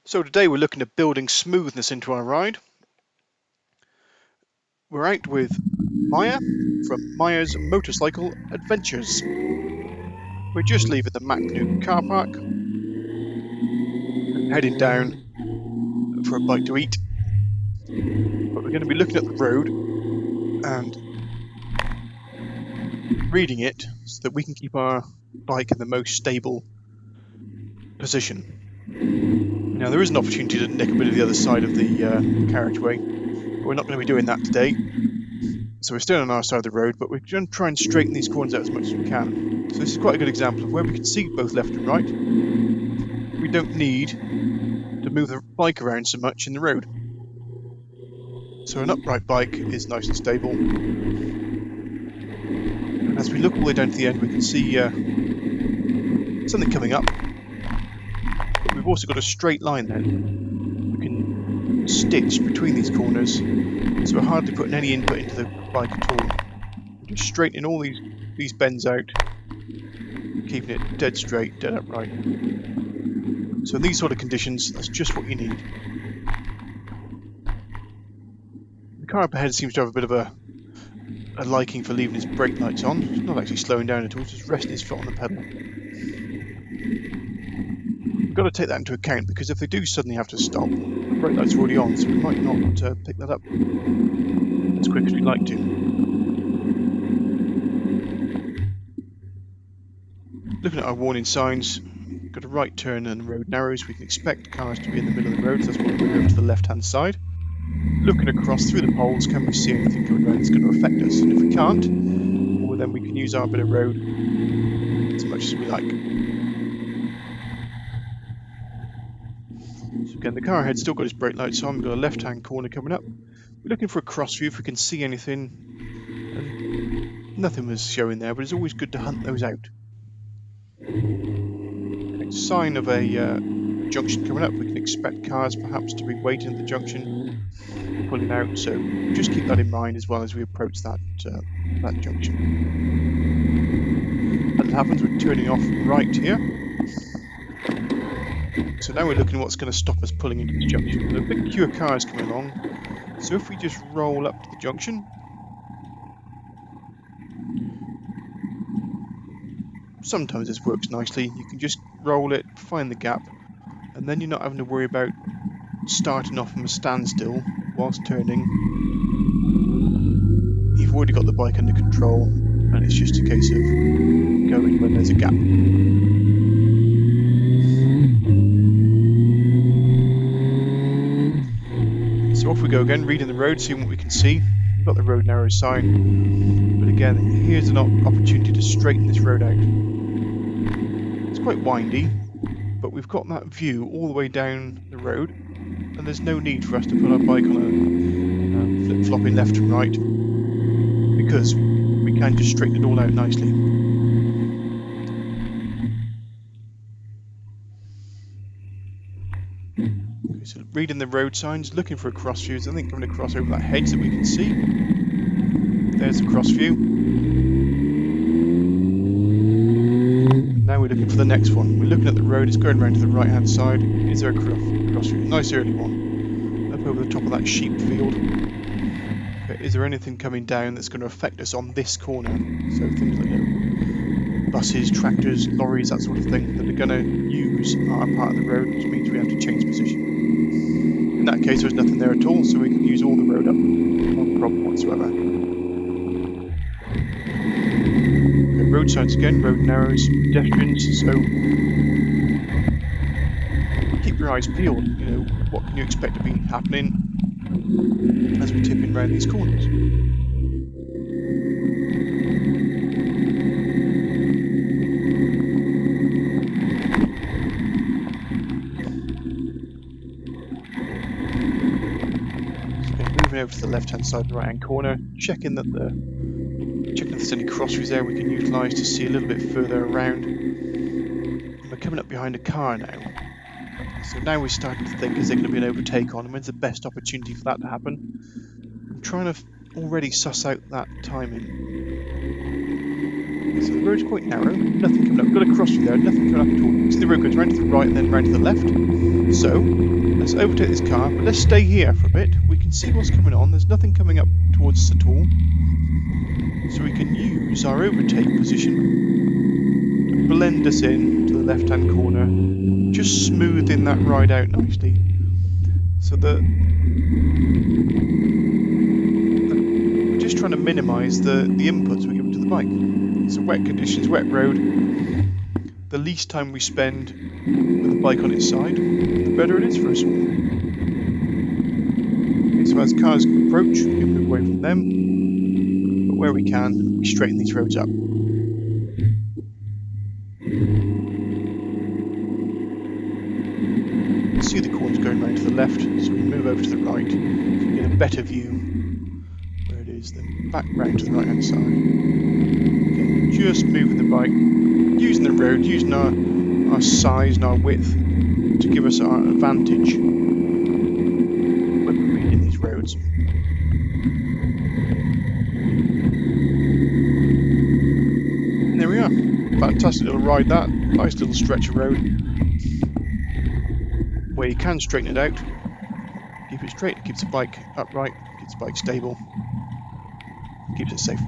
So today we're looking at building smoothness into our ride. We're out with Maya from Maya's Motorcycle Adventures. We're just leaving the Macnu car park and heading down for a bite to eat. But we're going to be looking at the road and reading it so that we can keep our bike in the most stable position. Now there is an opportunity to nick a bit of the other side of the carriageway, but we're not going to be doing that today. So we're still on our side of the road, but we're going to try and straighten these corners out as much as we can. So this is quite a good example of where we can see both left and right. We don't need to move the bike around so much in the road. So an upright bike is nice and stable. And as we look all the way down to the end, we can see something coming up. But we've also got a straight line then. We can stitch between these corners, so we're hardly putting any input into the bike at all. We're just straightening all these bends out, keeping it dead straight, dead upright. So in these sort of conditions, that's just what you need. The car up ahead seems to have a bit of a liking for leaving his brake lights on. He's not actually slowing down at all, just resting his foot on the pedal. We've got to take that into account, because if they do suddenly have to stop, the brake lights are already on, so we might not pick that up as quick as we'd like to. Looking at our warning signs, we've got a right turn and the road narrows. We can expect cars to be in the middle of the road, so that's why we're over to the left-hand side. Looking across through the poles, can we see anything coming around that's going to affect us? And if we can't, well, then we can use our bit of road as much as we like. So again, the car ahead still got his brake lights on. We've got a left-hand corner coming up. We're looking for a cross view if we can see anything. And nothing was showing there, but it's always good to hunt those out. Okay, sign of a junction coming up. We can expect cars perhaps to be waiting at the junction, pulling out, so just keep that in mind as well as we approach that junction. As it happens, we're turning off right here. So now we're looking at what's going to stop us pulling into this junction. There's a big queue of cars coming along, so if we just roll up to the junction, sometimes this works nicely. You can just roll it, find the gap, and then you're not having to worry about starting off from a standstill whilst turning. You've already got the bike under control, and it's just a case of going when there's a gap. So off we go again, reading the road, seeing what we can see. We've got the road narrow sign, but again, here's an opportunity to straighten this road out. It's quite windy, but we've got that view all the way down the road, and there's no need for us to put our bike on a flip-flopping left and right, because we can just straighten it all out nicely. Okay, so reading the road signs, looking for a cross view. I think coming across over that hedge that we can see. There's the cross view. Now we're looking for the next one. We're looking at the road, it's going around to the right hand side. Is there a cross view? Nice early one. Up over the top of that sheep field. Okay, is there anything coming down that's going to affect us on this corner? So things like buses, tractors, lorries, that sort of thing, that are going to use our part of the road, which means we have to change position. In that case, there's nothing there at all, so we can use all the road up. No problem whatsoever. Road signs again, road narrows, pedestrians, so keep your eyes peeled. You know, what can you expect to be happening as we tip in around these corners? So moving over to the left hand side of the right hand corner, checking if there's any cross views there we can utilise to see a little bit further around. And we're coming up behind a car now. So now we're starting to think, is there going to be an overtake on? When's the best opportunity for that to happen? I'm trying to already suss out that timing. So the road's quite narrow, nothing coming up. We've got to cross through there, nothing coming up at all. See the road goes round to the right and then round to the left. So let's overtake this car, but let's stay here for a bit. We can see what's coming on. There's nothing coming up towards us at all. So we can use our overtake position to blend us in to the left-hand corner, just smoothing that ride out nicely. So that we're just trying to minimise the inputs we give to the bike. So wet conditions, wet road. The least time we spend with the bike on its side, the better it is for us all. Okay, so as cars approach, we move away from them. But where we can, we straighten these roads up. See the corners going round to the left, so we move over to the right, so we get a better view where it is, then back round to the right hand side. Again, just moving the bike, using the road, using our size and our width to give us our advantage when we're reading these roads. And there we are. Fantastic little ride that. Nice little stretch of road. Where you can straighten it out. Keep it straight, it keeps the bike upright, keeps the bike stable, keeps it safe.